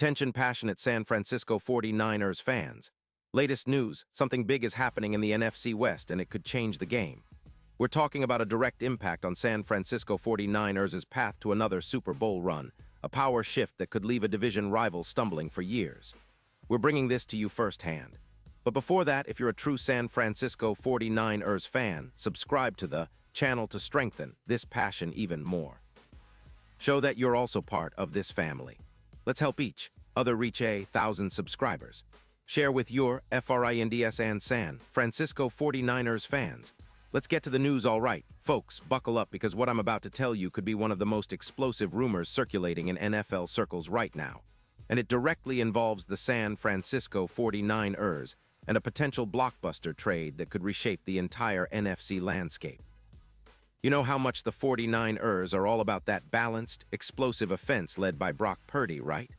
Attention passionate San Francisco 49ers fans. Latest news, something big is happening in the NFC West and it could change the game. We're talking about a direct impact on San Francisco 49ers' path to another Super Bowl run, a power shift that could leave a division rival stumbling for years. We're bringing this to you firsthand. But before that, if you're a true San Francisco 49ers fan, subscribe to the channel to strengthen this passion even more. Show that you're also part of this family. Let's help each other reach 1,000 subscribers. Share with your FRINDS and San Francisco 49ers fans. Let's get to the news, all right. Folks, buckle up because what I'm about to tell you could be one of the most explosive rumors circulating in NFL circles right now. And it directly involves the San Francisco 49ers and a potential blockbuster trade that could reshape the entire NFC landscape. You know how much the 49ers are all about that balanced, explosive offense led by Brock Purdy, right?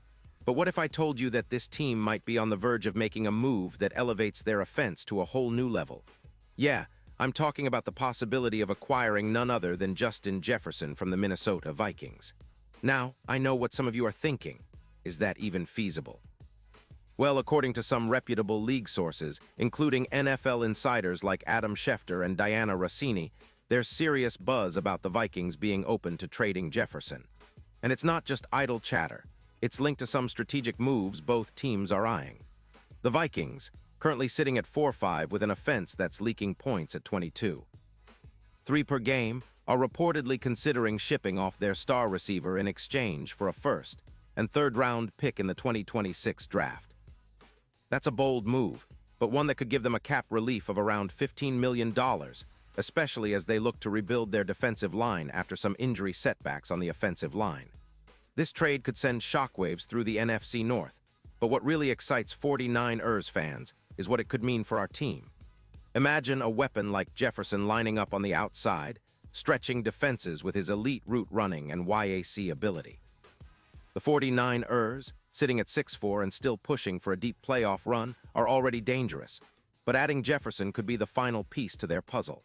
But what if I told you that this team might be on the verge of making a move that elevates their offense to a whole new level? Yeah, I'm talking about the possibility of acquiring none other than Justin Jefferson from the Minnesota Vikings. Now, I know what some of you are thinking. Is that even feasible? Well, according to some reputable league sources, including NFL insiders like Adam Schefter and Diana Rossini, there's serious buzz about the Vikings being open to trading Jefferson. And it's not just idle chatter. It's linked to some strategic moves both teams are eyeing. The Vikings, currently sitting at 4-5 with an offense that's leaking points at 22. 3 per game, are reportedly considering shipping off their star receiver in exchange for a first and third-round pick in the 2026 draft. That's a bold move, but one that could give them a cap relief of around $15 million, especially as they look to rebuild their defensive line after some injury setbacks on the offensive line. This trade could send shockwaves through the NFC North, but what really excites 49ers fans is what it could mean for our team. Imagine a weapon like Jefferson lining up on the outside, stretching defenses with his elite route running and YAC ability. The 49ers, sitting at 6-4 and still pushing for a deep playoff run, are already dangerous, but adding Jefferson could be the final piece to their puzzle.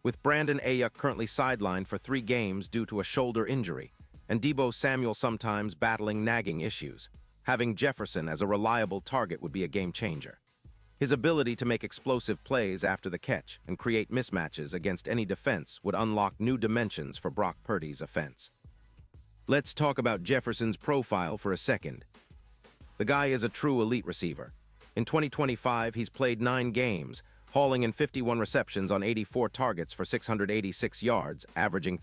With Brandon Ayuk currently sidelined for 3 games due to a shoulder injury, and Deebo Samuel sometimes battling nagging issues, having Jefferson as a reliable target would be a game-changer. His ability to make explosive plays after the catch and create mismatches against any defense would unlock new dimensions for Brock Purdy's offense. Let's talk about Jefferson's profile for a second. The guy is a true elite receiver. In 2025, he's played 9 games, hauling in 51 receptions on 84 targets for 686 yards, averaging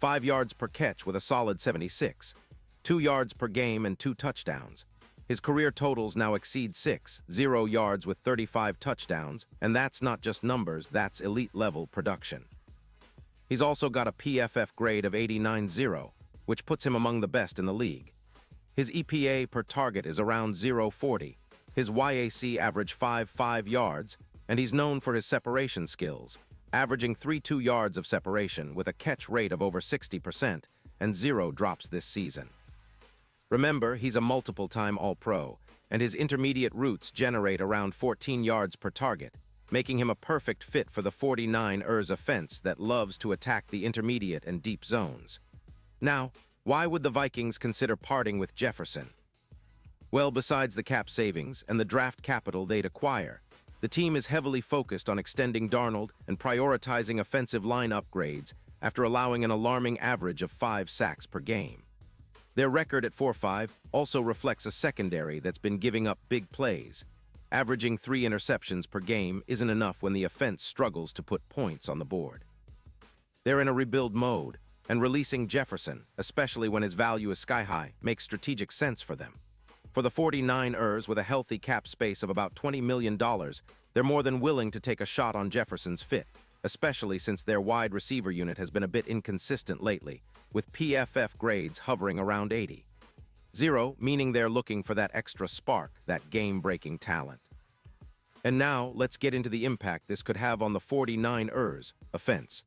5 yards per catch with a solid 76, 2 yards per game and 2 touchdowns. His career totals now exceed 0 yards with 35 touchdowns, and that's not just numbers, that's elite-level production. He's also got a PFF grade of 89.0, which puts him among the best in the league. His EPA per target is around 0.40, his YAC average 5 yards, and he's known for his separation skills, averaging 3 yards of separation with a catch rate of over 60% and 0 drops this season. Remember, he's a multiple-time All-Pro, and his intermediate routes generate around 14 yards per target, making him a perfect fit for the 49ers offense that loves to attack the intermediate and deep zones. Now, why would the Vikings consider parting with Jefferson? Well, besides the cap savings and the draft capital they'd acquire, the team is heavily focused on extending Darnold and prioritizing offensive line upgrades after allowing an alarming average of 5 sacks per game. Their record at 4-5 also reflects a secondary that's been giving up big plays. Averaging 3 interceptions per game isn't enough when the offense struggles to put points on the board. They're in a rebuild mode, and releasing Jefferson, especially when his value is sky-high, makes strategic sense for them. For the 49ers, with a healthy cap space of about $20 million, they're more than willing to take a shot on Jefferson's fit, especially since their wide receiver unit has been a bit inconsistent lately, with PFF grades hovering around 80. 0, meaning they're looking for that extra spark, that game-breaking talent. And now, let's get into the impact this could have on the 49ers offense.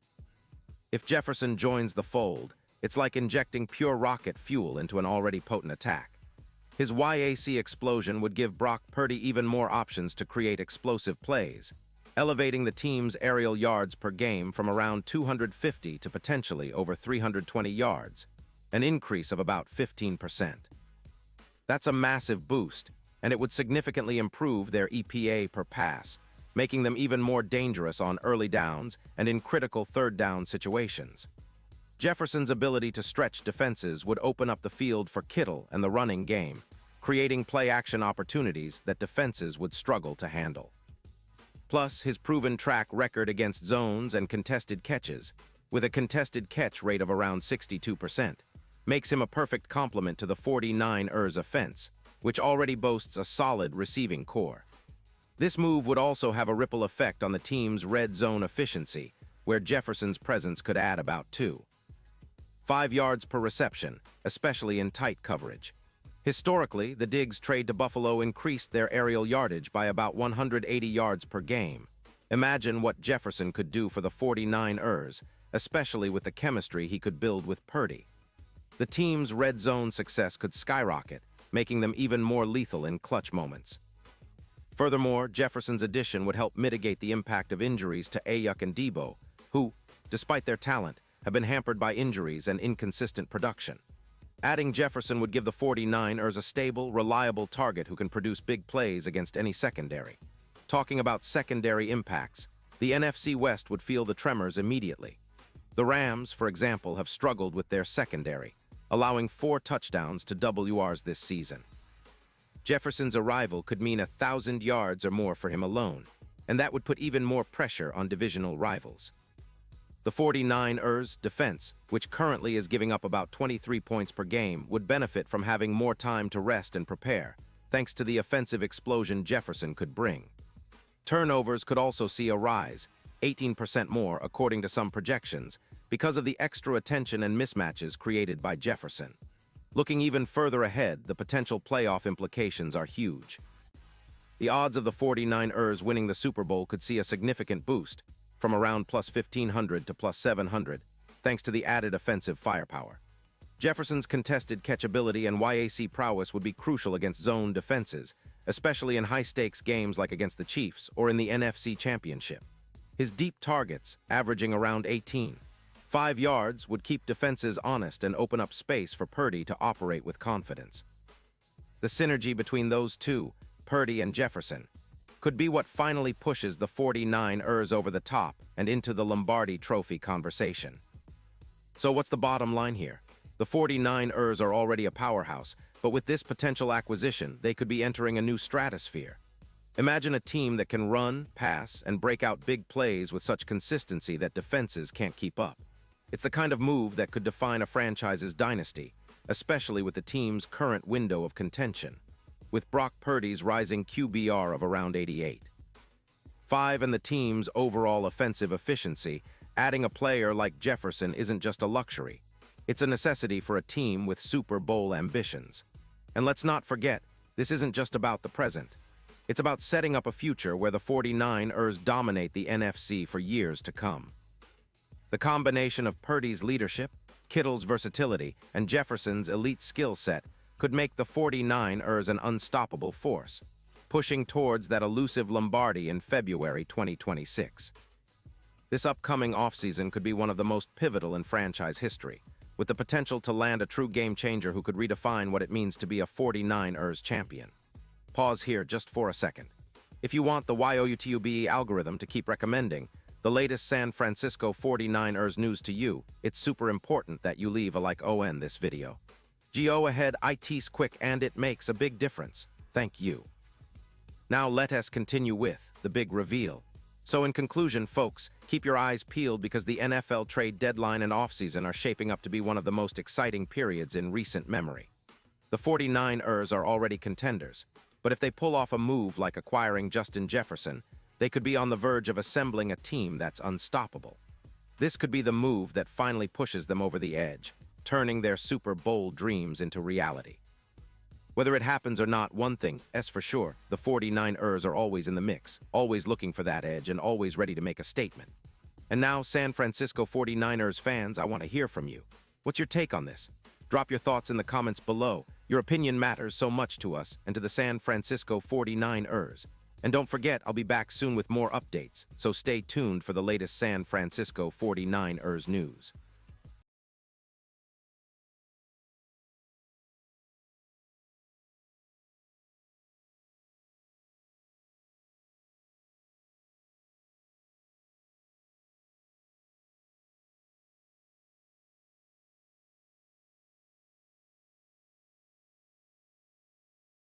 If Jefferson joins the fold, it's like injecting pure rocket fuel into an already potent attack. His YAC explosion would give Brock Purdy even more options to create explosive plays, elevating the team's aerial yards per game from around 250 to potentially over 320 yards, an increase of about 15%. That's a massive boost, and it would significantly improve their EPA per pass, making them even more dangerous on early downs and in critical third down situations. Jefferson's ability to stretch defenses would open up the field for Kittle and the running game, creating play-action opportunities that defenses would struggle to handle. Plus, his proven track record against zones and contested catches, with a contested catch rate of around 62%, makes him a perfect complement to the 49ers offense, which already boasts a solid receiving core. This move would also have a ripple effect on the team's red zone efficiency, where Jefferson's presence could add about 2.5 yards per reception, especially in tight coverage. Historically, the Diggs trade to Buffalo increased their aerial yardage by about 180 yards per game. Imagine what Jefferson could do for the 49ers, especially with the chemistry he could build with Purdy. The team's red zone success could skyrocket, making them even more lethal in clutch moments. Furthermore, Jefferson's addition would help mitigate the impact of injuries to Ayuk and Debo, who, despite their talent, have been hampered by injuries and inconsistent production. Adding Jefferson would give the 49ers a stable, reliable target who can produce big plays against any secondary. Talking about secondary impacts, the NFC West would feel the tremors immediately. The Rams, for example, have struggled with their secondary, allowing 4 touchdowns to WRs this season. Jefferson's arrival could mean 1,000 yards or more for him alone, and that would put even more pressure on divisional rivals. The 49ers' defense, which currently is giving up about 23 points per game, would benefit from having more time to rest and prepare, thanks to the offensive explosion Jefferson could bring. Turnovers could also see a rise, 18% more according to some projections, because of the extra attention and mismatches created by Jefferson. Looking even further ahead, the potential playoff implications are huge. The odds of the 49ers winning the Super Bowl could see a significant boost, from around plus 1,500 to plus 700, thanks to the added offensive firepower. Jefferson's contested catchability and YAC prowess would be crucial against zone defenses, especially in high-stakes games like against the Chiefs or in the NFC Championship. His deep targets, averaging around 18.5 yards, would keep defenses honest and open up space for Purdy to operate with confidence. The synergy between those two, Purdy and Jefferson, could be what finally pushes the 49ers over the top and into the Lombardi Trophy conversation. So what's the bottom line here? The 49ers are already a powerhouse, but with this potential acquisition, they could be entering a new stratosphere. Imagine a team that can run, pass, and break out big plays with such consistency that defenses can't keep up. It's the kind of move that could define a franchise's dynasty, especially with the team's current window of contention, with Brock Purdy's rising QBR of around 88.5 and the team's overall offensive efficiency. Adding a player like Jefferson isn't just a luxury. It's a necessity for a team with Super Bowl ambitions. And let's not forget, this isn't just about the present. It's about setting up a future where the 49ers dominate the NFC for years to come. The combination of Purdy's leadership, Kittle's versatility, and Jefferson's elite skill set could make the 49ers an unstoppable force, pushing towards that elusive Lombardi in February 2026. This upcoming offseason could be one of the most pivotal in franchise history, with the potential to land a true game-changer who could redefine what it means to be a 49ers champion. Pause here just for a second. If you want the YOUTUBE algorithm to keep recommending the latest San Francisco 49ers news to you, it's super important that you leave a like on this video. Go ahead, it's quick and it makes a big difference. Thank you. Now let us continue with the big reveal. So in conclusion, folks, keep your eyes peeled because the NFL trade deadline and offseason are shaping up to be one of the most exciting periods in recent memory. The 49ers are already contenders, but if they pull off a move like acquiring Justin Jefferson, they could be on the verge of assembling a team that's unstoppable. This could be the move that finally pushes them over the edge, turning their Super Bowl dreams into reality. Whether it happens or not, one thing is for sure, the 49ers are always in the mix, always looking for that edge and always ready to make a statement. And now, San Francisco 49ers fans, I want to hear from you. What's your take on this? Drop your thoughts in the comments below. Your opinion matters so much to us and to the San Francisco 49ers. And don't forget, I'll be back soon with more updates, so stay tuned for the latest San Francisco 49ers news.